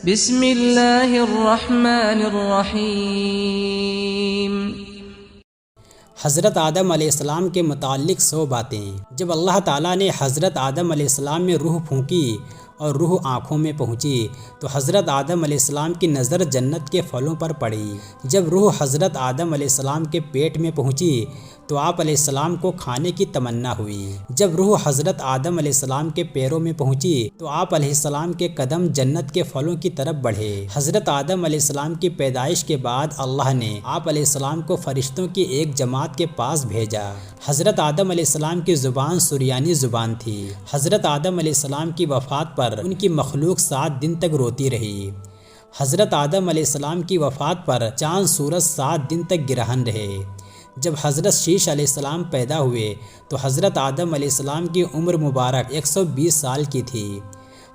بسم اللہ الرحمن الرحیم۔ حضرت آدم علیہ السلام کے متعلق 100 باتیں۔ جب اللہ تعالیٰ نے حضرت آدم علیہ السلام میں روح پھونکی اور روح آنکھوں میں پہنچی تو حضرت آدم علیہ السلام کی نظر جنت کے پھلوں پر پڑی۔ جب روح حضرت آدم علیہ السلام کے پیٹ میں پہنچی تو آپ علیہ السلام کو کھانے کی تمنا ہوئی۔ جب روح حضرت آدم علیہ السلام کے پیروں میں پہنچی تو آپ علیہ السلام کے قدم جنت کے پھلوں کی طرف بڑھے۔ حضرت آدم علیہ السلام کی پیدائش کے بعد اللہ نے آپ علیہ السلام کو فرشتوں کی ایک جماعت کے پاس بھیجا۔ حضرت آدم علیہ السلام کی زبان سریانی زبان تھی۔ حضرت آدم علیہ السلام کی وفات پر ان کی مخلوق 7 دن تک روتی رہی۔ حضرت آدم علیہ السلام کی وفات پر چاند سورج 7 دن تک گرہن رہے۔ جب حضرت شیش علیہ السلام پیدا ہوئے تو حضرت آدم علیہ السلام کی عمر مبارک 120 سال کی تھی۔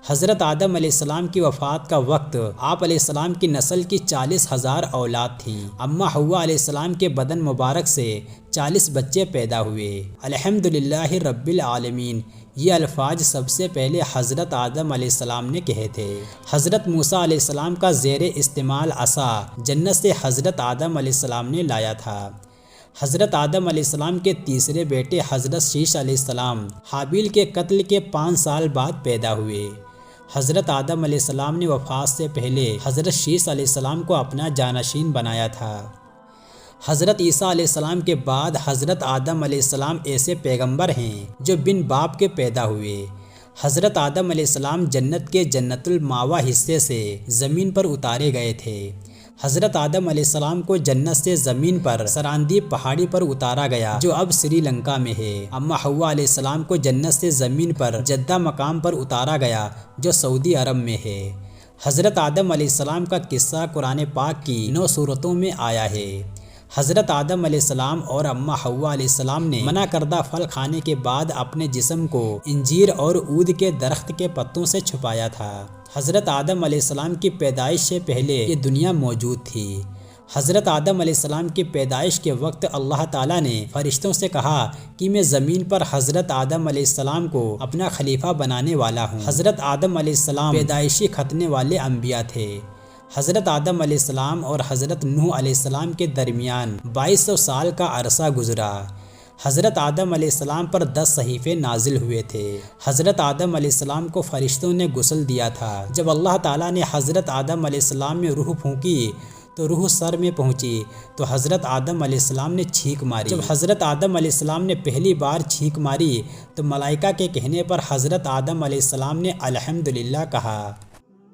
حضرت آدم علیہ السلام کی وفات کا وقت آپ علیہ السلام کی نسل کی 40,000 اولاد تھیں۔ اماں حوا علیہ السلام کے بدن مبارک سے 40 بچے پیدا ہوئے۔ الحمدللہ رب العالمین، یہ الفاظ سب سے پہلے حضرت آدم علیہ السلام نے کہے تھے۔ حضرت موسیٰ علیہ السلام کا زیر استعمال عصا جنت سے حضرت آدم علیہ السلام نے لایا تھا۔ حضرت آدم علیہ السلام کے تیسرے بیٹے حضرت شیش علیہ السلام حابیل کے قتل کے 5 سال بعد پیدا ہوئے۔ حضرت آدم علیہ السلام نے وفات سے پہلے حضرت شیش علیہ السلام کو اپنا جانشین بنایا تھا۔ حضرت عیسیٰ علیہ السلام کے بعد حضرت آدم علیہ السلام ایسے پیغمبر ہیں جو بن باپ کے پیدا ہوئے۔ حضرت آدم علیہ السلام جنت کے جنت الماوا حصے سے زمین پر اتارے گئے تھے۔ حضرت آدم علیہ السلام کو جنت سے زمین پر سراندیپ پہاڑی پر اتارا گیا جو اب سری لنکا میں ہے۔ اماں حوا علیہ السلام کو جنت سے زمین پر جدہ مقام پر اتارا گیا جو سعودی عرب میں ہے۔ حضرت آدم علیہ السلام کا قصہ قرآن پاک کی 9 سورتوں میں آیا ہے۔ حضرت آدم علیہ السلام اور اماں حوا علیہ السلام نے منع کردہ پھل کھانے کے بعد اپنے جسم کو انجیر اور عود کے درخت کے پتوں سے چھپایا تھا۔ حضرت آدم علیہ السلام کی پیدائش سے پہلے یہ دنیا موجود تھی۔ حضرت آدم علیہ السلام کی پیدائش کے وقت اللہ تعالیٰ نے فرشتوں سے کہا کہ میں زمین پر حضرت آدم علیہ السلام کو اپنا خلیفہ بنانے والا ہوں۔ حضرت آدم علیہ السلام پیدائشی ختنے والے انبیاء تھے۔ حضرت آدم علیہ السلام اور حضرت نوح علیہ السلام کے درمیان 2200 سال کا عرصہ گزرا۔ حضرت آدم علیہ السلام پر 10 صحیفے نازل ہوئے تھے۔ حضرت آدم علیہ السلام کو فرشتوں نے غسل دیا تھا۔ جب اللہ تعالیٰ نے حضرت آدم علیہ السلام میں روح پھونکی تو روح سر میں پہنچی تو حضرت آدم علیہ السلام نے چھینک ماری۔ جب حضرت آدم علیہ السلام نے پہلی بار چھینک ماری تو ملائکہ کے کہنے پر حضرت آدم علیہ السلام نے الحمدللہ کہا۔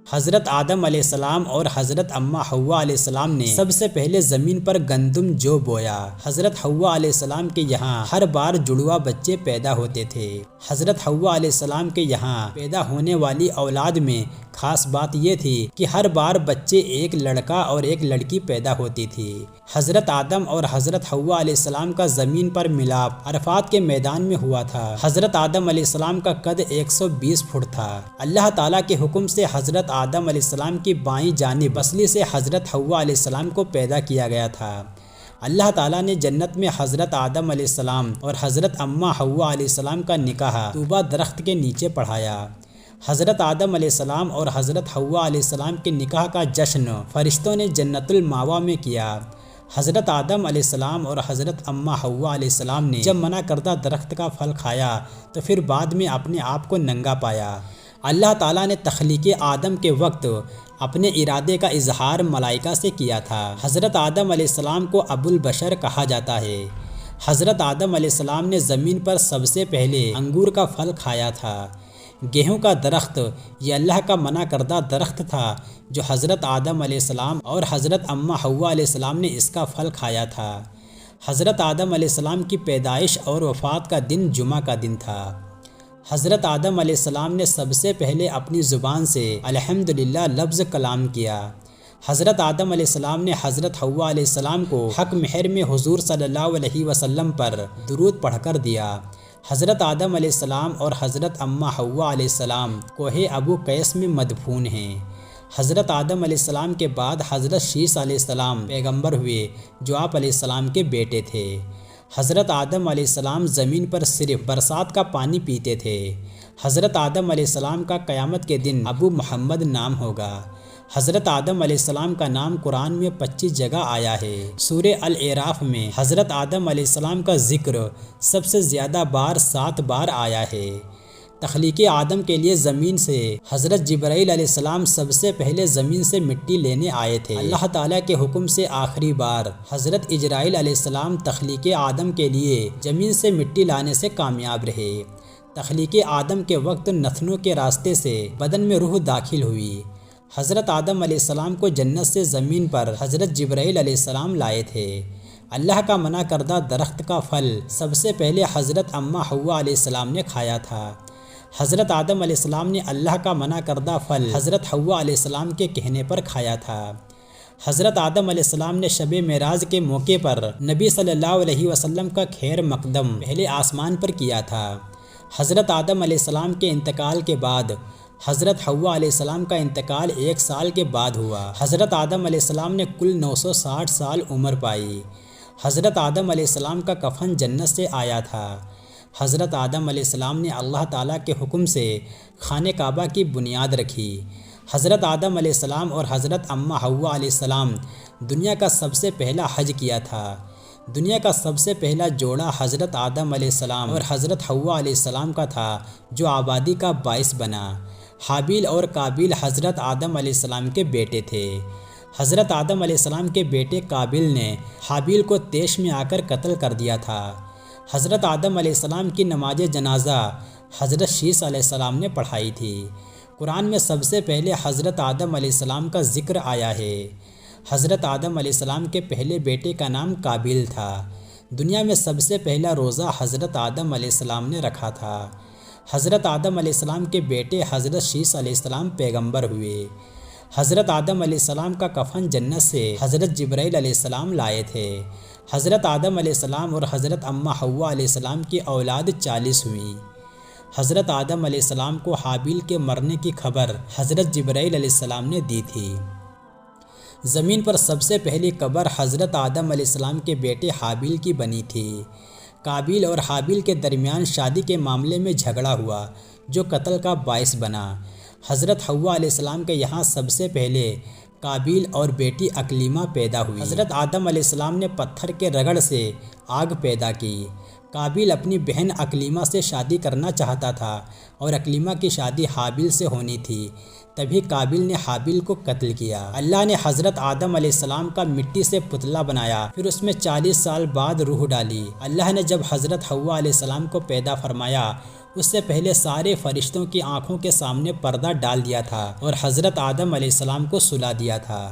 حضرت آدم علیہ السلام اور حضرت اماں حوا علیہ السلام نے سب سے پہلے زمین پر گندم جو بویا۔ حضرت حوا علیہ السلام کے یہاں ہر بار جڑوا بچے پیدا ہوتے تھے۔ حضرت حوا علیہ السلام کے یہاں پیدا ہونے والی اولاد میں خاص بات یہ تھی کہ ہر بار بچے ایک لڑکا اور ایک لڑکی پیدا ہوتی تھی۔ حضرت آدم اور حضرت حوا علیہ السلام کا زمین پر ملاپ عرفات کے میدان میں ہوا تھا۔ حضرت آدم علیہ السلام کا قد 120 فٹ تھا۔ اللہ تعالیٰ کے حکم سے حضرت آدم علیہ السلام کی بائیں جانب بسلی سے حضرت حوا علیہ السلام کو پیدا کیا گیا تھا۔ اللہ تعالیٰ نے جنت میں حضرت آدم علیہ السلام اور حضرت اماں حوا علیہ السلام کا نکاح طوبہ درخت کے نیچے پڑھایا۔ حضرت آدم علیہ السلام اور حضرت حوا علیہ السلام کے نکاح کا جشن فرشتوں نے جنت الماوا میں کیا۔ حضرت آدم علیہ السلام اور حضرت اماں حوا علیہ السلام نے جب منع کردہ درخت کا پھل کھایا تو پھر بعد میں اپنے آپ کو ننگا پایا۔ اللہ تعالیٰ نے تخلیق آدم کے وقت اپنے ارادے کا اظہار ملائکہ سے کیا تھا۔ حضرت آدم علیہ السلام کو ابو البشر کہا جاتا ہے۔ حضرت آدم علیہ السلام نے زمین پر سب سے پہلے انگور کا پھل کھایا تھا۔ گیہوں کا درخت یہ اللہ کا منع کردہ درخت تھا جو حضرت آدم علیہ السلام اور حضرت اماں حوا علیہ السلام نے اس کا پھل کھایا تھا۔ حضرت آدم علیہ السلام کی پیدائش اور وفات کا دن جمعہ کا دن تھا۔ حضرت آدم علیہ السلام نے سب سے پہلے اپنی زبان سے الحمدللہ لفظ کلام کیا۔ حضرت آدم علیہ السلام نے حضرت حوا علیہ السلام کو حق مہر میں حضور صلی اللہ علیہ وسلم پر درود پڑھ کر دیا۔ حضرت آدم علیہ السلام اور حضرت اماں حوا علیہ السلام کوہ ابو قیس میں مدفون ہیں۔ حضرت آدم علیہ السلام کے بعد حضرت شیش علیہ السلام پیغمبر ہوئے جو آپ علیہ السلام کے بیٹے تھے۔ حضرت آدم علیہ السلام زمین پر صرف برسات کا پانی پیتے تھے۔ حضرت آدم علیہ السلام کا قیامت کے دن ابو محمد نام ہوگا۔ حضرت آدم علیہ السلام کا نام قرآن میں 25 جگہ آیا ہے۔ سورہ الاعراف میں حضرت آدم علیہ السلام کا ذکر سب سے زیادہ بار 7 بار آیا ہے۔ تخلیق آدم کے لیے زمین سے حضرت جبرائیل علیہ السلام سب سے پہلے زمین سے مٹی لینے آئے تھے۔ اللہ تعالیٰ کے حکم سے آخری بار حضرت اجرائیل علیہ السلام تخلیق آدم کے لیے زمین سے مٹی لانے سے کامیاب رہے۔ تخلیق آدم کے وقت نتنوں کے راستے سے بدن میں روح داخل ہوئی۔ حضرت آدم علیہ السلام کو جنت سے زمین پر حضرت جبرائیل علیہ السلام لائے تھے۔ اللہ کا منع کردہ درخت کا پھل سب سے پہلے حضرت اماں حوا علیہ السلام نے کھایا تھا۔ حضرت آدم علیہ السلام نے اللہ کا منع کردہ پھل حضرت حوا علیہ السلام کے کہنے پر کھایا تھا۔ حضرت آدم علیہ السلام نے شب معراج کے موقع پر نبی صلی اللہ علیہ وسلم کا خیر مقدم پہلے آسمان پر کیا تھا۔ حضرت آدم علیہ السلام کے انتقال کے بعد حضرت حوا علیہ السلام کا انتقال 1 سال کے بعد ہوا۔ حضرت آدم علیہ السلام نے کل 960 سال عمر پائی۔ حضرت آدم علیہ السلام کا کفن جنت سے آیا تھا۔ حضرت آدم علیہ السلام نے اللہ تعالیٰ کے حکم سے خانہ کعبہ کی بنیاد رکھی۔ حضرت آدم علیہ السلام اور حضرت اماں حوا علیہ السلام دنیا کا سب سے پہلا حج کیا تھا۔ دنیا کا سب سے پہلا جوڑا حضرت آدم علیہ السلام اور حضرت حوا علیہ السلام کا تھا، جو آبادی کا باعث بنا۔ حابیل اور قابیل حضرت آدم علیہ السلام کے بیٹے تھے۔ حضرت آدم علیہ السلام کے بیٹے قابیل نے حابیل کو طیش میں آ کر قتل کر دیا تھا۔ حضرت آدم علیہ السلام کی نماز جنازہ حضرت شیس علیہ السلام نے پڑھائی تھی۔ قرآن میں سب سے پہلے حضرت آدم علیہ السلام کا ذکر آیا ہے۔ حضرت آدم علیہ السلام کے پہلے بیٹے کا نام قابیل تھا۔ دنیا میں سب سے پہلا روزہ حضرت آدم علیہ السلام نے رکھا تھا۔ حضرت آدم علیہ السلام کے بیٹے حضرت شیس علیہ السلام پیغمبر ہوئے۔ حضرت آدم علیہ السلام کا کفن جنت سے حضرت جبرائیل علیہ السلام لائے تھے۔ حضرت آدم علیہ السلام اور حضرت اماں حوا علیہ السلام کی اولاد 40 ہوئی۔ حضرت آدم علیہ السلام کو حابیل کے مرنے کی خبر حضرت جبرائیل علیہ السلام نے دی تھی۔ زمین پر سب سے پہلی قبر حضرت آدم علیہ السلام کے بیٹے حابیل کی بنی تھی۔ قابیل اور حابیل کے درمیان شادی کے معاملے میں جھگڑا ہوا، جو قتل کا باعث بنا۔ حضرت حوا علیہ السلام کے یہاں سب سے پہلے قابیل اور بیٹی اکلیمہ پیدا ہوئی۔ حضرت آدم علیہ السلام نے پتھر کے رگڑ سے آگ پیدا کی۔ قابیل اپنی بہن اکلیمہ سے شادی کرنا چاہتا تھا اور اکلیمہ کی شادی حابیل سے ہونی تھی، تبھی قابیل نے حابیل کو قتل کیا۔ اللہ نے حضرت آدم علیہ السلام کا مٹی سے پتلا بنایا، پھر اس میں 40 سال بعد روح ڈالی۔ اللہ نے جب حضرت حوا علیہ السلام کو پیدا فرمایا، اس سے پہلے سارے فرشتوں کی آنکھوں کے سامنے پردہ ڈال دیا تھا اور حضرت آدم علیہ السلام کو سلا دیا تھا۔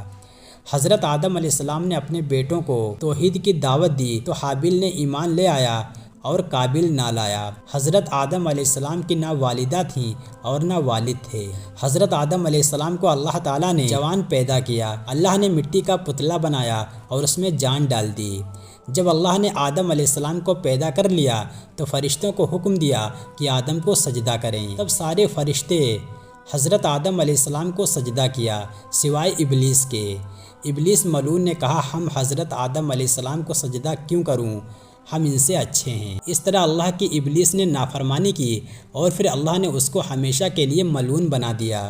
حضرت آدم علیہ السلام نے اپنے بیٹوں کو توحید کی دعوت دی تو حابیل نے ایمان لے آیا اور قابیل نہ لایا۔ حضرت آدم علیہ السلام کی نہ والدہ تھیں اور نہ والد تھے۔ حضرت آدم علیہ السلام کو اللہ تعالیٰ نے جوان پیدا کیا۔ اللہ نے مٹی کا پتلا بنایا اور اس میں جان ڈال دی۔ جب اللہ نے آدم علیہ السلام کو پیدا کر لیا تو فرشتوں کو حکم دیا کہ آدم کو سجدہ کریں۔ تب سارے فرشتے حضرت آدم علیہ السلام کو سجدہ کیا سوائے ابلیس کے۔ ابلیس ملعون نے کہا، ہم حضرت آدم علیہ السلام کو سجدہ کیوں کروں، ہم ان سے اچھے ہیں۔ اس طرح اللہ کی ابلیس نے نافرمانی کی اور پھر اللہ نے اس کو ہمیشہ کے لیے ملعون بنا دیا۔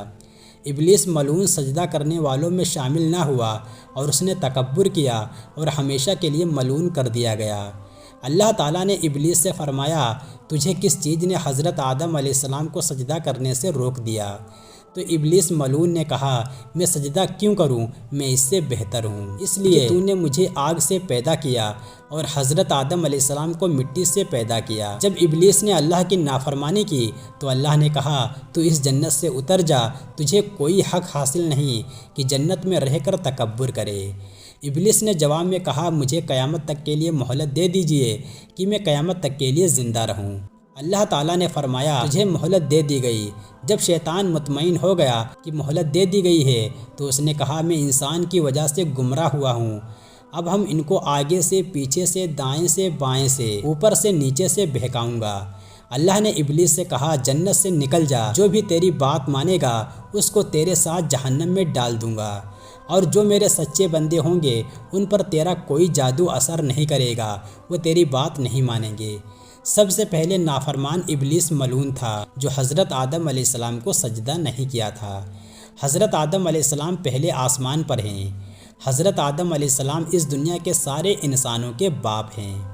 ابلیس ملعون سجدہ کرنے والوں میں شامل نہ ہوا اور اس نے تکبر کیا اور ہمیشہ کے لیے ملعون کر دیا گیا۔ اللہ تعالیٰ نے ابلیس سے فرمایا، تجھے کس چیز نے حضرت آدم علیہ السلام کو سجدہ کرنے سے روک دیا؟ تو ابلیس ملعون نے کہا، میں سجدہ کیوں کروں، میں اس سے بہتر ہوں، اس لیے تو نے مجھے آگ سے پیدا کیا اور حضرت آدم علیہ السلام کو مٹی سے پیدا کیا۔ جب ابلیس نے اللہ کی نافرمانی کی تو اللہ نے کہا، تو اس جنت سے اتر جا، تجھے کوئی حق حاصل نہیں کہ جنت میں رہ کر تکبر کرے۔ ابلیس نے جواب میں کہا، مجھے قیامت تک کے لیے مہلت دے دیجئے کہ میں قیامت تک کے لیے زندہ رہوں۔ اللہ تعالیٰ نے فرمایا، تجھے مہلت دے دی گئی۔ جب شیطان مطمئن ہو گیا کہ مہلت دے دی گئی ہے تو اس نے کہا، میں انسان کی وجہ سے گمراہ ہوا ہوں، اب ہم ان کو آگے سے، پیچھے سے، دائیں سے، بائیں سے، اوپر سے، نیچے سے بہکاؤں گا۔ اللہ نے ابلیس سے کہا، جنت سے نکل جا، جو بھی تیری بات مانے گا اس کو تیرے ساتھ جہنم میں ڈال دوں گا، اور جو میرے سچے بندے ہوں گے ان پر تیرا کوئی جادو اثر نہیں کرے گا، وہ تیری بات نہیں مانیں گے۔ سب سے پہلے نافرمان ابلیس ملعون تھا جو حضرت آدم علیہ السلام کو سجدہ نہیں کیا تھا۔ حضرت آدم علیہ السلام پہلے آسمان پر ہیں۔ حضرت آدم علیہ السلام اس دنیا کے سارے انسانوں کے باپ ہیں۔